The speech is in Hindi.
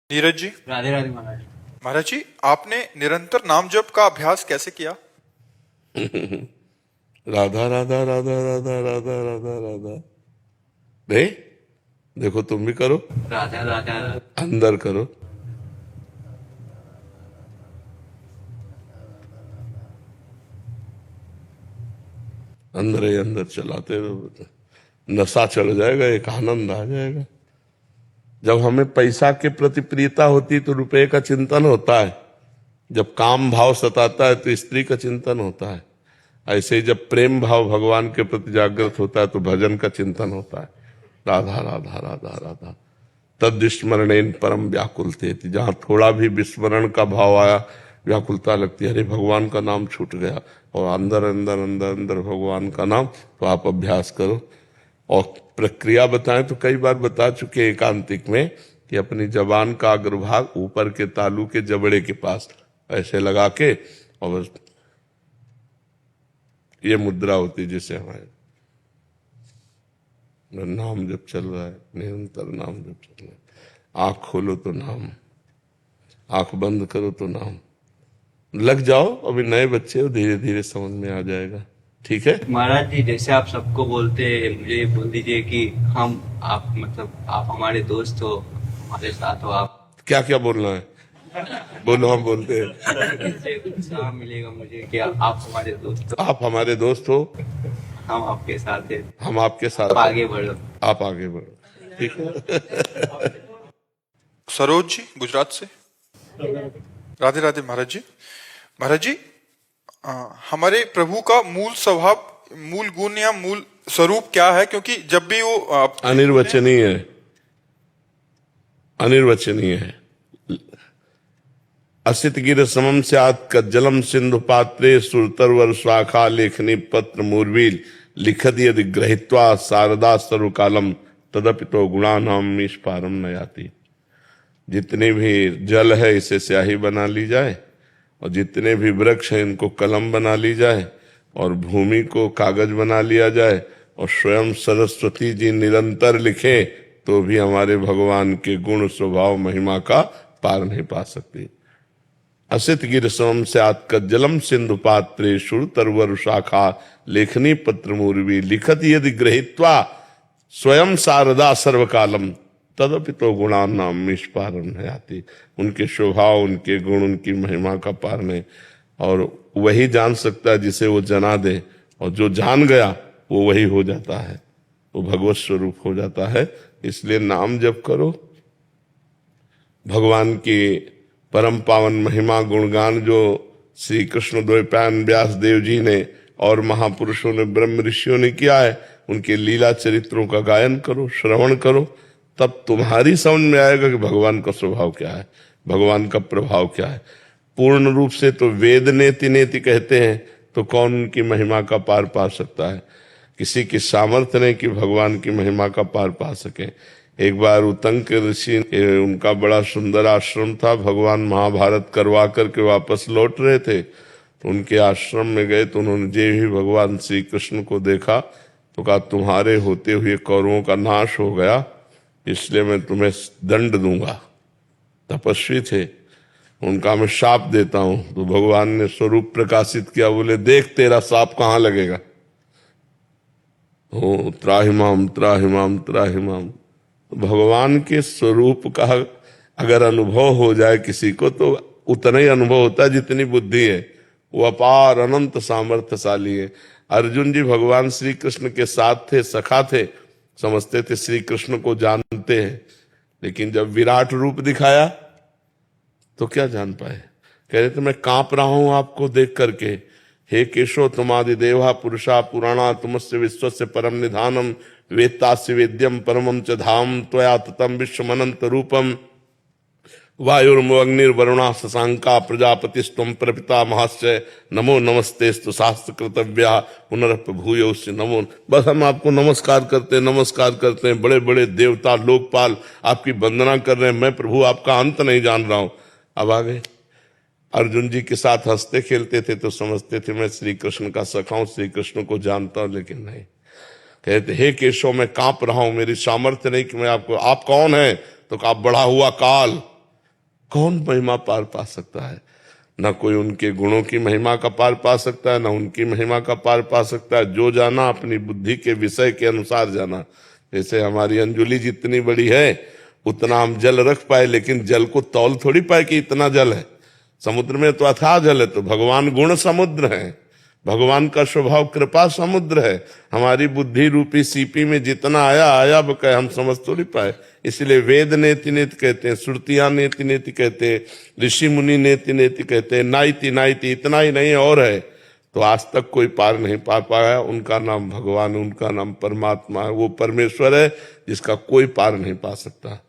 नीरज जी। राधे राधे महाराज। महाराज जी, आपने निरंतर नाम जप का अभ्यास कैसे किया? राधा राधा राधा राधा राधा राधा राधा। नहीं, देखो तुम भी करो, राधा राधा। अंदर करो। अंदर ही अंदर चलाते रहो, नशा चढ़ जाएगा, एक आनंद आ जाएगा। जब हमें पैसा के प्रति प्रियता होती तो रुपए का चिंतन होता है, जब काम भाव सताता है तो स्त्री का चिंतन होता है, ऐसे ही जब प्रेम भाव भगवान के प्रति जागृत होता है तो भजन का चिंतन होता है। राधा राधा राधा राधा तद विस्मरणेन परम व्याकुलते। जहां थोड़ा भी विस्मरण का भाव आया, व्याकुलता लगती है, अरे भगवान का नाम छूट गया। और अंदर अंदर अंदर अंदर भगवान का नाम, तो आप अभ्यास करो। और प्रक्रिया बताएं तो कई बार बता चुके एकांतिक में कि अपनी जबान का अग्रभाग ऊपर के तालू के जबड़े के पास ऐसे लगा के, और बस ये मुद्रा होती है जिसे हमारे नाम जब चल रहा है, निरंतर नाम जब चल रहा है। आंख खोलो तो नाम, आंख बंद करो तो नाम। लग जाओ, अभी नए बच्चे हो, धीरे धीरे समझ में आ जाएगा। ठीक है महाराज जी, जैसे आप सबको बोलते हैं, मुझे बोल दीजिए कि हम आप मतलब आप हमारे दोस्त हो, हमारे साथ हो। आप क्या क्या बोलना है, बोलो, हम बोलते हैं। इससे उत्साह मिलेगा मुझे कि आप हमारे दोस्त हो, आप हमारे दोस्त हो, हम आपके साथ हैं, हम आपके साथ आप हैं। आगे बढ़ो। आप आगे बढ़ो। ठीक है। सरोज जी, गुजरात से। राधे राधे महाराज जी। महाराज जी, हमारे प्रभु का मूल स्वभाव, मूल गुण या मूल स्वरूप क्या है? क्योंकि जब भी वो अनिर्वचनीय है, अनिर्वचनीय है। असित गिर समम स्यात् कज्जलम सिंधु पात्रे सुरतरवर स्वाखा लेखनी पत्र मूर्वील लिखत यदि ग्रहित्वा शारदा सर्वकालम तदपि तो गुणानाम मीश पारम न याति। जितने भी जल है इसे स्याही बना ली जाए, और जितने भी वृक्ष हैं इनको कलम बना ली जाए, और भूमि को कागज बना लिया जाए, और स्वयं सरस्वती जी निरंतर लिखे, तो भी हमारे भगवान के गुण स्वभाव महिमा का पार नहीं पा सकती। असित गिर समम स्यात् कज्जलम सिंधु पात्रे सुरतरवर शाखा लेखनी पत्र मूर्वी लिखत यदि ग्रहित्वा स्वयं शारदा सर्वकालम तदपि तो गुणानाम निष्पारम है आती। उनके स्वभाव, उनके गुण, उनकी महिमा का पार नहीं। और वही जान सकता है जिसे वो जना दे, और जो जान गया वो वही हो जाता है, वो भगवत स्वरूप हो जाता है। इसलिए नाम जप करो, भगवान की परम पावन महिमा गुणगान जो श्री कृष्ण द्वैपायन व्यास देव जी ने और महापुरुषों ने, ब्रह्म ऋषियों ने किया है, उनके लीला चरित्रों का गायन करो, श्रवण करो, तब तुम्हारी समझ में आएगा कि भगवान का स्वभाव क्या है, भगवान का प्रभाव क्या है। पूर्ण रूप से तो वेद नेति नेति कहते हैं, तो कौन उनकी महिमा का पार पा सकता है? किसी की सामर्थ्य नहीं कि भगवान की महिमा का पार पा सके। एक बार उतंक ऋषि, उनका बड़ा सुंदर आश्रम था, भगवान महाभारत करवा करके वापस लौट रहे थे, तो उनके आश्रम में गए, तो उन्होंने जे ही भगवान श्री कृष्ण को देखा तो कहा, तुम्हारे होते हुए कौरवों का नाश हो गया, इसलिए मैं तुम्हें दंड दूंगा। तपस्वी थे, उनका मैं शाप देता हूं। तो भगवान ने स्वरूप प्रकाशित किया, बोले देख तेरा शाप कहाँ लगेगा। हो त्राहिमाम त्राहिमाम त्राहिमाम। भगवान के स्वरूप का अगर अनुभव हो जाए किसी को, तो उतना ही अनुभव होता है जितनी बुद्धि है। वो अपार अनंत सामर्थ्यशाली है। अर्जुन जी भगवान श्री कृष्ण के साथ थे, सखा थे, समझते थे श्री कृष्ण को जानते हैं, लेकिन जब विराट रूप दिखाया तो क्या जान पाए। कह रहे थे मैं कांप रहा हूं आपको देख करके, हे केशव तुमादि देवा पुरुषा पुराणा तुमस्य विश्वस्य परम निधानम वेत्तास्य वेद्यम परमम च धाम त्वया ततम विश्वमनंत रूपम वायुर्मग्निर्वरुणा शशांका प्रजापतिस्तम प्रपिता महाश्चय नमो नमस्तेस्तु शास्त्र कृतव्या पुनरप भूयोस्य नमो। बस हम आपको नमस्कार करते हैं, बड़े बड़े देवता लोकपाल आपकी वंदना कर रहे हैं, मैं प्रभु आपका अंत नहीं जान रहा हूं। अब आ गए, अर्जुन जी के साथ हंसते खेलते थे तो समझते थे मैं श्री कृष्ण का सखा हूं, श्री कृष्ण को जानता हूं, लेकिन नहीं। कहते हे केशव मैं कांप रहा हूं, मेरी सामर्थ्य नहीं कि मैं आपको, आप कौन है? तो कहा बढ़ा हुआ काल। कौन महिमा पार पा सकता है? न कोई उनके गुणों की महिमा का पार पा सकता है, न उनकी महिमा का पार पा सकता है। जो जाना अपनी बुद्धि के विषय के अनुसार जाना। जैसे हमारी अंजुलि जितनी बड़ी है उतना हम जल रख पाए, लेकिन जल को तौल थोड़ी पाए कि इतना जल है। समुद्र में तो अथाह जल है, तो भगवान गुण समुद्र है, भगवान का स्वभाव कृपा समुद्र है। हमारी बुद्धि रूपी सीपी में जितना आया बकाय हम समझ थोड़ी पाए। इसलिए वेद नेति नेति कहते हैं, श्रुतियां नेति नेति कहते हैं, ऋषि मुनि नेति नेति कहते हैं, नाइति नाइति, इतना ही नहीं और है। तो आज तक कोई पार नहीं पा पाया। उनका नाम भगवान, उनका नाम परमात्मा है। वो परमेश्वर है जिसका कोई पार नहीं पा सकता।